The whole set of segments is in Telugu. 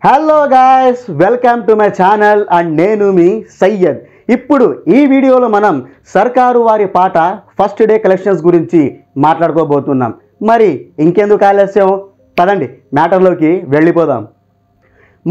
Hello guys, welcome to my channel and నేను మీ సయ్యద్. ఇప్పుడు ఈ వీడియోలో మనం సర్కారు వారి పాట ఫస్ట్ డే కలెక్షన్స్ గురించి మాట్లాడుకోబోతున్నాం. మరి ఇంకెందుకు ఆలస్యం, పదండి మ్యాటర్లోకి వెళ్ళిపోదాం.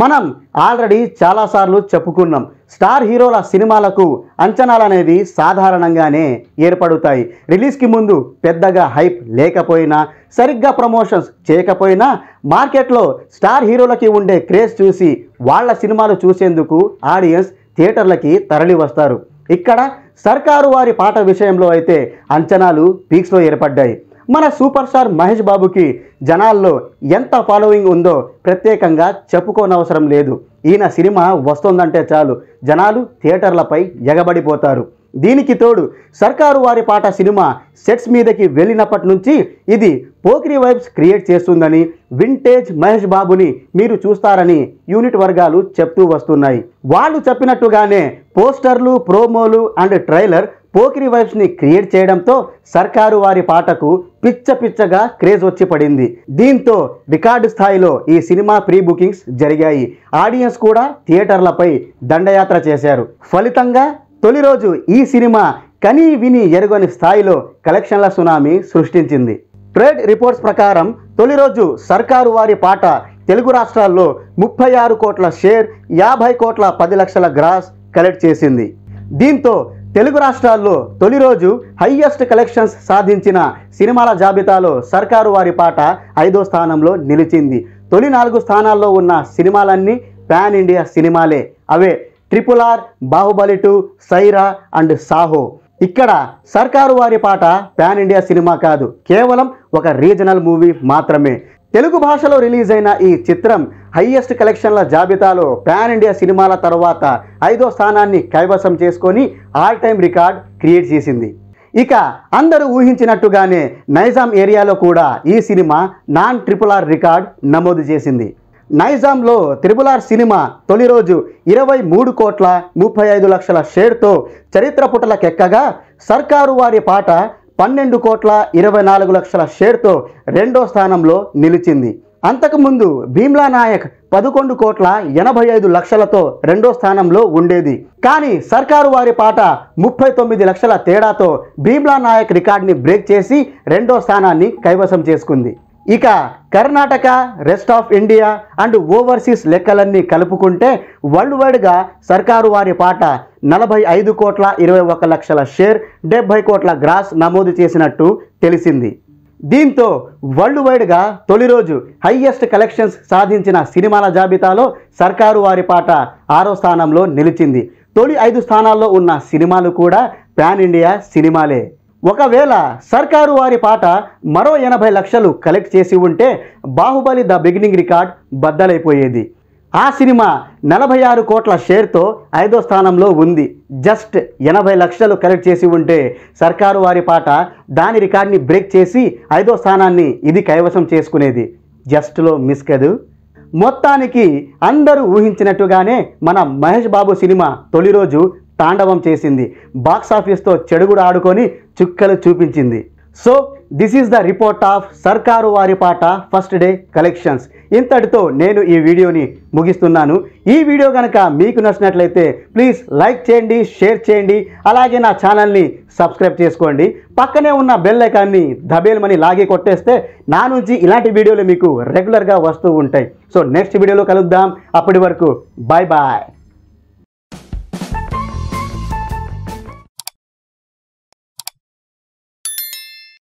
మనం ఆల్రెడీ చాలాసార్లు చెప్పుకున్నాం, స్టార్ హీరోల సినిమాలకు అంచనాలు అనేవి సాధారణంగానే ఏర్పడుతాయి. రిలీజ్కి ముందు పెద్దగా హైప్ లేకపోయినా, సరిగ్గా ప్రమోషన్స్ చేయకపోయినా మార్కెట్లో స్టార్ హీరోలకి ఉండే క్రేజ్ చూసి వాళ్ళ సినిమాలు చూసేందుకు ఆడియన్స్ థియేటర్లకి తరలి వస్తారు. ఇక్కడ సర్కారు వారి పాట విషయంలో అయితే అంచనాలు పీక్స్లో ఏర్పడ్డాయి. మన సూపర్ స్టార్ మహేష్ బాబుకి జనాల్లో ఎంత ఫాలోయింగ్ ఉందో ప్రత్యేకంగా చెప్పుకోనవసరం లేదు. ఈయన సినిమా వస్తుందంటే చాలు జనాలు థియేటర్లపై ఎగబడిపోతారు. దీనికి తోడు సర్కారు వారి పాట సినిమా సెట్స్ మీదకి వెళ్ళినప్పటి నుంచి ఇది పోకిరి వైబ్స్ క్రియేట్ చేస్తుందని, వింటేజ్ మహేష్ బాబుని మీరు చూస్తారని యూనిట్ వర్గాలు చెప్తూ వస్తున్నాయి. వాళ్ళు చెప్పినట్టుగానే పోస్టర్లు, ప్రోమోలు అండ్ ట్రైలర్ పోకిరి వైబ్స్ని క్రియేట్ చేయడంతో సర్కారు వారి పాటకు పిచ్చగా క్రేజ్ వచ్చి పడింది. దీంతో రికార్డు స్థాయిలో ఈ సినిమా ప్రీ బుకింగ్స్ జరిగాయి. ఆడియన్స్ కూడా థియేటర్లపై దండయాత్ర చేశారు. ఫలితంగా తొలి రోజు ఈ సినిమా కనీ విని ఎరుగని స్థాయిలో కలెక్షన్ల సునామీ సృష్టించింది. ట్రేడ్ రిపోర్ట్స్ ప్రకారం తొలి రోజు సర్కారు వారి పాట తెలుగు రాష్ట్రాల్లో 36 కోట్ల షేర్, 50 కోట్ల 10 లక్షల గ్రాస్ కలెక్ట్ చేసింది. దీంతో తెలుగు రాష్ట్రాల్లో తొలి రోజు హైయెస్ట్ కలెక్షన్స్ సాధించిన సినిమాల జాబితాలో సర్కారు వారి పాట 5వ స్థానంలో నిలిచింది. తొలి 4 స్థానాల్లో ఉన్న సినిమాలన్నీ పాన్ ఇండియా సినిమాలే. అవే RRR, బాహుబలి 2, సైరా అండ్ సాహో. ఇక్కడ సర్కారు వారి పాట పాన్ ఇండియా సినిమా కాదు, కేవలం ఒక రీజనల్ మూవీ మాత్రమే. తెలుగు భాషలో రిలీజ్ అయిన ఈ చిత్రం హైయెస్ట్ కలెక్షన్ల జాబితాలో పాన్ ఇండియా సినిమాల తర్వాత 5వ స్థానాన్ని కైవసం చేసుకొని ఆల్ టైమ్ రికార్డ్ క్రియేట్ చేసింది. ఇక అందరూ ఊహించినట్టుగానే నైజాం ఏరియాలో కూడా ఈ సినిమా నాన్ RRR రికార్డ్ నమోదు చేసింది. నైజాంలో RRR సినిమా తొలి రోజు 23 కోట్ల 35 లక్షల షేర్తో చరిత్ర పుటలకెక్కగా, సర్కారు వారి పాట 12 కోట్ల 24 లక్షల షేర్తో 2వ స్థానంలో నిలిచింది. అంతకుముందు భీమ్లా నాయక్ 11 కోట్ల 85 లక్షలతో 2వ స్థానంలో ఉండేది. కానీ సర్కారు వారి పాట 39 లక్షల తేడాతో భీమ్లా నాయక్ రికార్డ్ని బ్రేక్ చేసి 2వ స్థానాన్ని కైవసం చేసుకుంది. ఇక Karnataka, rest of India and overseas లెక్కలన్నీ కలుపుకుంటే వరల్డ్ వైడ్గా సర్కారు వారి పాట 45 కోట్ల 21 లక్షల షేర్, 70 కోట్ల గ్రాస్ నమోదు చేసినట్టు తెలిసింది. దీంతో వరల్డ్ వైడ్గా తొలి రోజు హైయెస్ట్ కలెక్షన్స్ సాధించిన సినిమాల జాబితాలో సర్కారు వారి పాట 6వ స్థానంలో నిలిచింది. తొలి 5 స్థానాల్లో ఉన్న సినిమాలు కూడా పాన్ ఇండియా సినిమాలే. ఒకవేళ సర్కారు వారి పాట మరో 80 లక్షలు కలెక్ట్ చేసి ఉంటే బాహుబలి ద బిగినింగ్ రికార్డ్ బద్దలైపోయేది. ఆ సినిమా 46 కోట్ల షేర్తో 5వ స్థానంలో ఉంది. జస్ట్ 80 లక్షలు కలెక్ట్ చేసి ఉంటే సర్కారు వారి పాట దాని రికార్డ్ని బ్రేక్ చేసి 5వ స్థానాన్ని ఇది కైవసం చేసుకునేది. జస్ట్లో మిస్ కదూ. మొత్తానికి అందరూ ఊహించినట్టుగానే మన మహేష్ బాబు సినిమా తొలి రోజు తాండవం చేసింది. బాక్సాఫీస్తో చెడుగుడు ఆడుకొని చుక్కలు చూపించింది. So this is the report of సర్కారు వారి పాట ఫస్ట్ డే కలెక్షన్స్. ఇంతటితో నేను ఈ వీడియోని ముగిస్తున్నాను. ఈ వీడియో కనుక మీకు నచ్చినట్లయితే ప్లీజ్ లైక్ చేయండి, షేర్ చేయండి, అలాగే నా ఛానల్ని సబ్స్క్రైబ్ చేసుకోండి. పక్కనే ఉన్న బెల్ ఐకాన్ని దబేల్మని లాగి కొట్టేస్తే నా నుంచి ఇలాంటి వీడియోలు మీకు రెగ్యులర్గా వస్తూ ఉంటాయి. సో నెక్స్ట్ వీడియోలో కలుద్దాం. అప్పటి వరకు బాయ్ బాయ్.